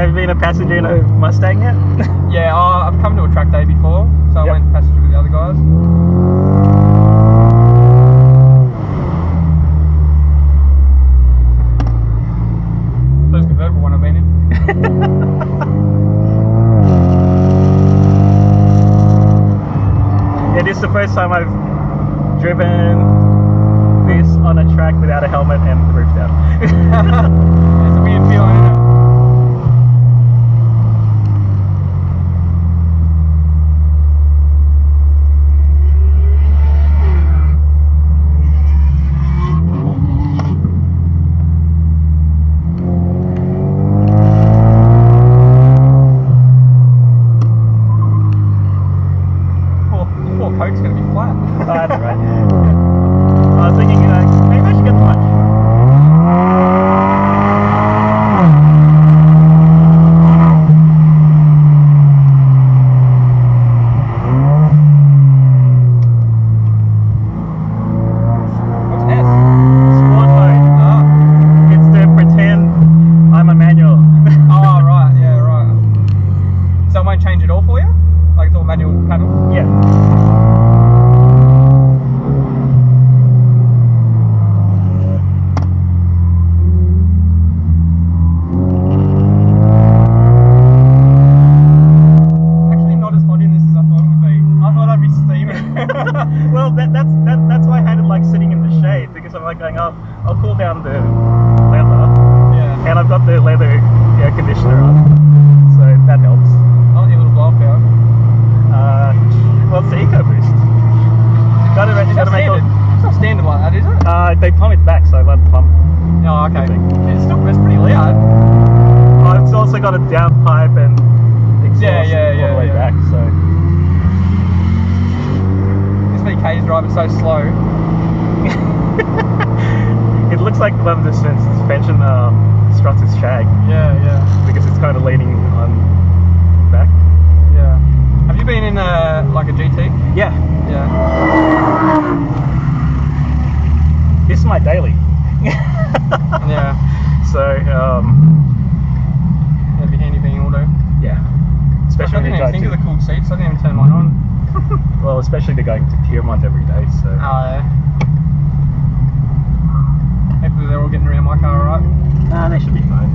have you been a passenger in a Mustang yet? Yeah, I've come to a track day before, so I went passenger with the other guys. First convertible one I've been in. It is the first time I've driven this on a track without a helmet and the roof down. It's a weird feeling, isn't it? Coat's going to be flat. Oh, that's right. I was thinking, maybe I should get the punch. What's S? Sport mode. Ah. It's to pretend I'm a manual. Oh, right, yeah, right. So it won't change it all for you? Like it's all manual paddle? Yeah. Well, that's why I had it like sitting in the shade, because I'm like going, oh, I'll cool down the leather. Yeah. And I've got the leather air conditioner on, so that helps. I like your little blow-up power. Well, it's the EcoBoost. Gotta make It's not standard like that, is it? They plumb it back, so I let the plumb. Oh, okay. It's pretty loud. Oh, it's also got a downpipe and exhaust all the way back, so. VK's driving so slow. It looks like one of the suspension struts is shag. Yeah, yeah. Because it's kind of leaning on back. Yeah. Have you been in like a GT? Yeah. Yeah. This is my daily. Yeah. So, it'd be handy being auto. Yeah. Especially I didn't even think of the cooled seats. I didn't even turn mine on. Well, especially to going to Piermont every day, so. Oh, yeah. Hopefully they're all getting around my car alright. Nah, they should be fine.